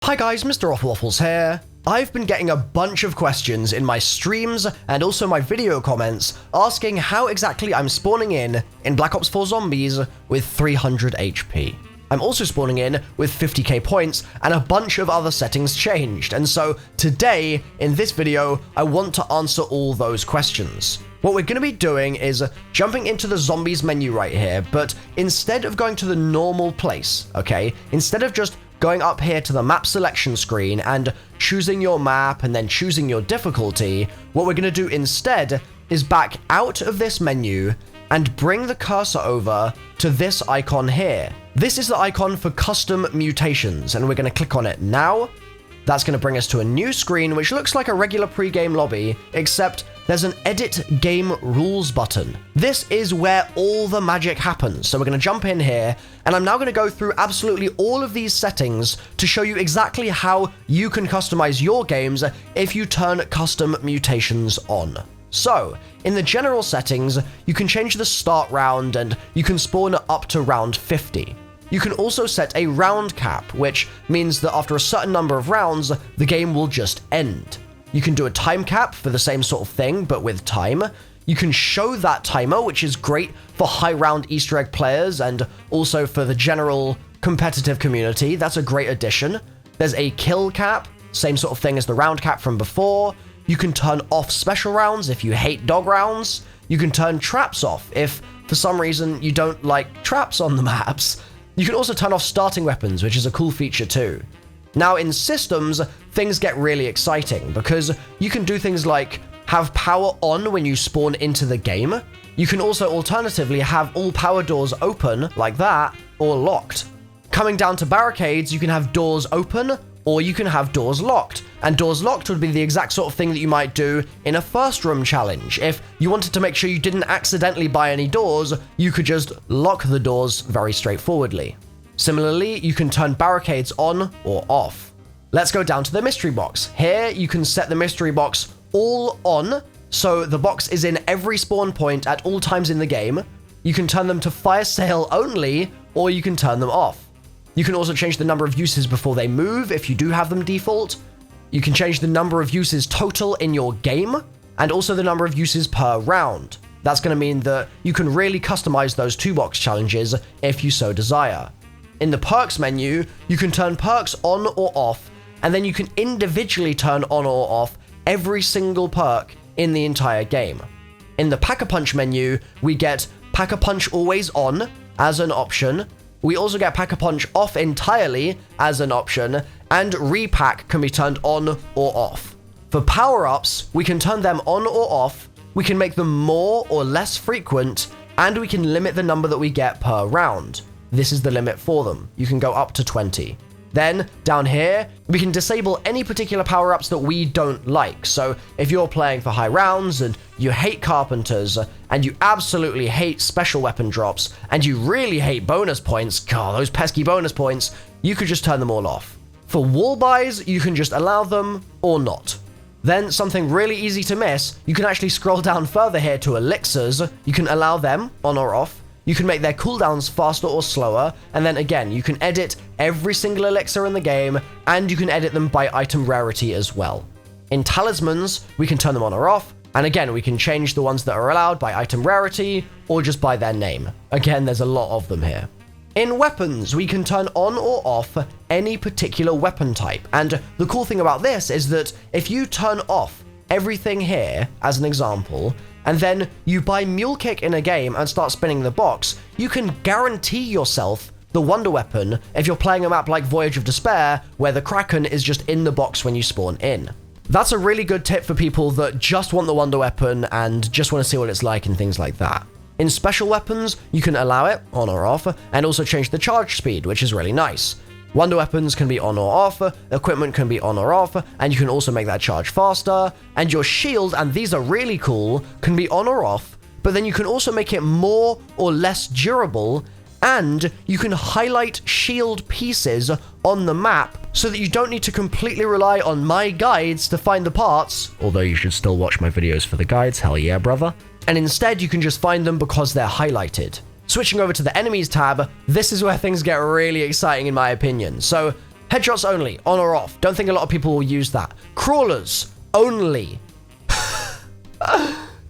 Hi guys, MrRoflWaffles here. I've been getting a bunch of questions in my streams and also my video comments asking how exactly I'm spawning in Black Ops 4 Zombies with 300 HP. I'm also spawning in with 50k points and a bunch of other settings changed, and so today, in this video, I want to answer all those questions. What we're going to be doing is jumping into the Zombies menu right here, but instead of going to the normal place, okay, instead of just going up here to the map selection screen and choosing your map and then choosing your difficulty, what we're going to do instead is back out of this menu and bring the cursor over to this icon here. This is the icon for custom mutations, and we're going to click on it now. That's going to bring us to a new screen which looks like a regular pre-game lobby, except there's an edit game rules button. This is where all the magic happens. So we're going to jump in here, and I'm now going to go through absolutely all of these settings to show you exactly how you can customize your games if you turn custom mutations on. So, in the general settings, you can change the start round and you can spawn up to round 50. You can also set a round cap, which means that after a certain number of rounds, the game will just end. You can do a time cap for the same sort of thing, but with time. You can show that timer, which is great for high round Easter egg players and also for the general competitive community. That's a great addition. There's a kill cap, same sort of thing as the round cap from before. You can turn off special rounds if you hate dog rounds. You can turn traps off if, for some reason, you don't like traps on the maps. You can also turn off starting weapons, which is a cool feature too. Now, in systems, things get really exciting because you can do things like have power on when you spawn into the game. You can also alternatively have all power doors open like that or locked. Coming down to barricades, you can have doors open or you can have doors locked. And doors locked would be the exact sort of thing that you might do in a first room challenge. If you wanted to make sure you didn't accidentally buy any doors, you could just lock the doors very straightforwardly. Similarly, you can turn barricades on or off. Let's go down to the mystery box. Here, you can set the mystery box all on, so the box is in every spawn point at all times in the game. You can turn them to fire sale only, or you can turn them off. You can also change the number of uses before they move if you do have them default. You can change the number of uses total in your game, and also the number of uses per round. That's going to mean that you can really customize those 2-box challenges if you so desire. In the perks menu, you can turn perks on or off, and then you can individually turn on or off every single perk in the entire game. In the Pack-a-Punch menu, we get Pack-a-Punch always on as an option. We also get Pack-a-Punch off entirely as an option, and repack can be turned on or off. For power-ups, we can turn them on or off, we can make them more or less frequent, and we can limit the number that we get per round. This is the limit for them. You can go up to 20. Then, down here, we can disable any particular power-ups that we don't like. So, if you're playing for high rounds, and you hate carpenters, and you absolutely hate special weapon drops, and you really hate bonus points, God, those pesky bonus points, you could just turn them all off. For wall buys, you can just allow them, or not. Then, something really easy to miss, you can actually scroll down further here to Elixirs. You can allow them, on or off. You can make their cooldowns faster or slower, and then again, you can edit every single elixir in the game, and you can edit them by item rarity as well. In talismans, we can turn them on or off, and again, we can change the ones that are allowed by item rarity, or just by their name. Again, there's a lot of them here. In weapons, we can turn on or off any particular weapon type, and the cool thing about this is that if you turn off everything here, as an example, and then you buy Mule Kick in a game and start spinning the box, you can guarantee yourself the Wonder Weapon if you're playing a map like Voyage of Despair, where the Kraken is just in the box when you spawn in. That's a really good tip for people that just want the Wonder Weapon and just want to see what it's like and things like that. In special weapons, you can allow it on or off, and also change the charge speed, which is really nice. Wonder weapons can be on or off, equipment can be on or off, and you can also make that charge faster, and your shield, and these are really cool, can be on or off, but then you can also make it more or less durable, and you can highlight shield pieces on the map so that you don't need to completely rely on my guides to find the parts, although you should still watch my videos for the guides, hell yeah brother, and instead you can just find them because they're highlighted. Switching over to the enemies tab, this is where things get really exciting in my opinion. So Headshots only, on or off. Don't think a lot of people will use that. Crawlers only.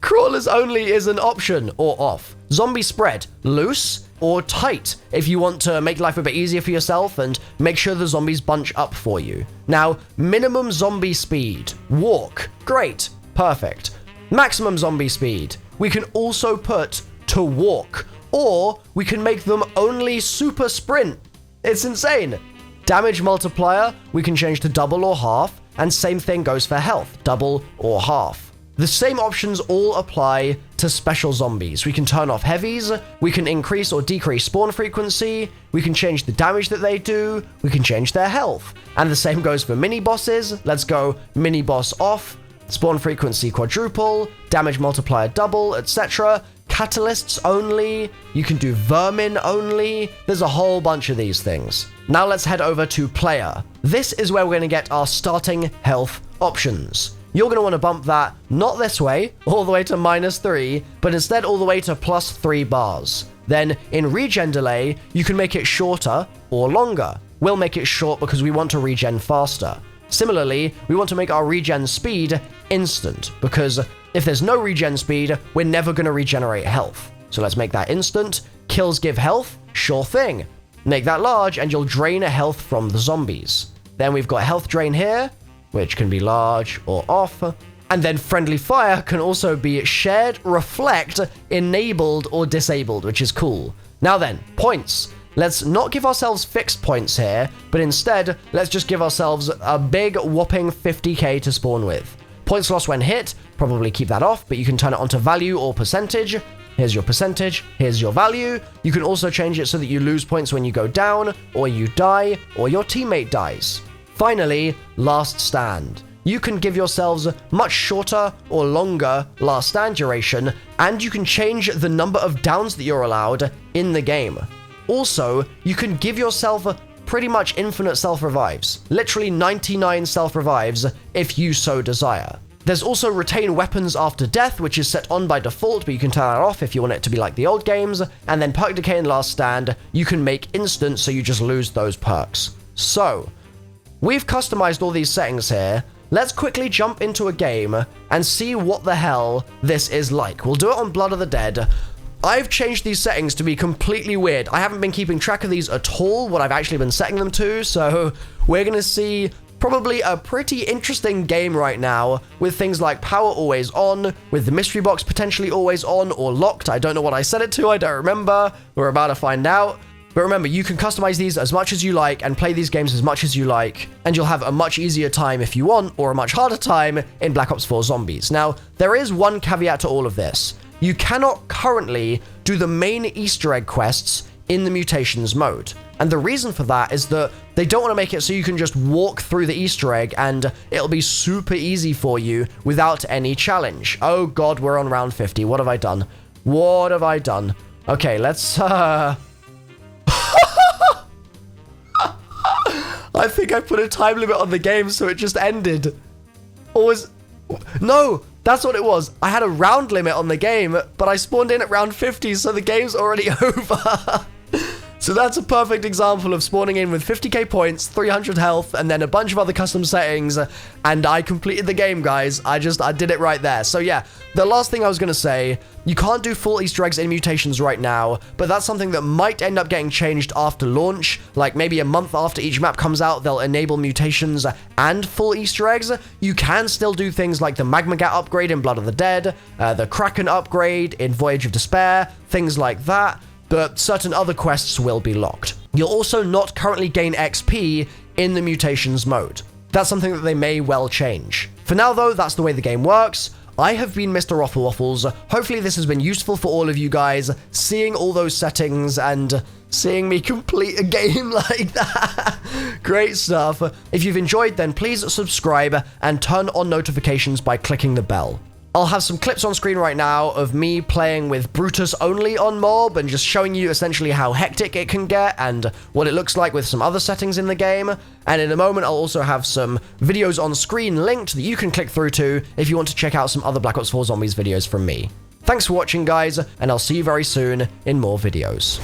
Crawlers only is an option, or off. Zombie spread, loose or tight, if you want to make life a bit easier for yourself and make sure the zombies bunch up for you. Now, minimum zombie speed, walk, great, perfect. Maximum zombie speed, we can also put to walk, or we can make them only super sprint. It's insane. Damage multiplier, we can change to double or half, and same thing goes for health, double or half. The same options all apply to special zombies. We can turn off heavies, we can increase or decrease spawn frequency, we can change the damage that they do, we can change their health. And the same goes for mini bosses. Let's go mini boss off, spawn frequency quadruple, damage multiplier double, etc. Catalysts only, you can do vermin only, there's a whole bunch of these things. Now let's head over to player. This is where we're going to get our starting health options. You're going to want to bump that not this way, all the way to -3, but instead all the way to +3 bars. Then in regen delay, you can make it shorter or longer. We'll make it short because we want to regen faster. Similarly, we want to make our regen speed instant, because if there's no regen speed, we're never going to regenerate health. So let's make that instant. Kills give health, sure thing. Make that large and you'll drain a health from the zombies. Then we've got health drain here, which can be large or off. And then friendly fire can also be shared, reflect, enabled, or disabled, which is cool. Now then, points. Let's not give ourselves fixed points here, but instead, let's just give ourselves a big whopping 50k to spawn with. Points lost when hit, probably keep that off, but you can turn it onto value or percentage. Here's your percentage, here's your value. You can also change it so that you lose points when you go down, or you die, or your teammate dies. Finally, last stand. You can give yourselves much shorter or longer last stand duration, and you can change the number of downs that you're allowed in the game. Also, you can give yourself pretty much infinite self-revives, literally 99 self-revives if you so desire. There's also retain weapons after death, which is set on by default, but you can turn that off if you want it to be like the old games. And then perk decay and last stand, you can make instant, so you just lose those perks. So, we've customized all these settings here. Let's quickly jump into a game and see what the hell this is like. We'll do it on Blood of the Dead. I've changed these settings to be completely weird. I haven't been keeping track of these at all, what I've actually been setting them to, so we're going to see probably a pretty interesting game right now, with things like power always on, with the mystery box potentially always on or locked. I don't know what I set it to, I don't remember. We're about to find out. But remember, you can customize these as much as you like and play these games as much as you like, and you'll have a much easier time if you want, or a much harder time in Black Ops 4 Zombies. Now, there is one caveat to all of this. You cannot currently do the main Easter egg quests in the Mutations mode. And the reason for that is that they don't want to make it so you can just walk through the Easter egg and it'll be super easy for you without any challenge. Oh god, we're on round 50. What have I done? What have I done? Okay, let's I think I put a time limit on the game, so it just ended. Or was... No, that's what it was. I had a round limit on the game, but I spawned in at round 50, so the game's already over. So that's a perfect example of spawning in with 50k points, 300 health, and then a bunch of other custom settings, and I completed the game, guys. I did it right there. So yeah, the last thing I was going to say, you can't do full Easter eggs in Mutations right now, but that's something that might end up getting changed after launch. Like maybe a month after each map comes out, they'll enable Mutations and full Easter eggs. You can still do things like the Magma Gat upgrade in Blood of the Dead, the Kraken upgrade in Voyage of Despair, things like that. But certain other quests will be locked. You'll also not currently gain XP in the Mutations mode. That's something that they may well change. For now though, that's the way the game works. I have been MrRoflWaffles. Hopefully this has been useful for all of you guys, seeing all those settings and seeing me complete a game like that. Great stuff. If you've enjoyed, then please subscribe and turn on notifications by clicking the bell. I'll have some clips on screen right now of me playing with Brutus only on Mob and just showing you essentially how hectic it can get and what it looks like with some other settings in the game. And in a moment, I'll also have some videos on screen linked that you can click through to if you want to check out some other Black Ops 4 Zombies videos from me. Thanks for watching, guys, and I'll see you very soon in more videos.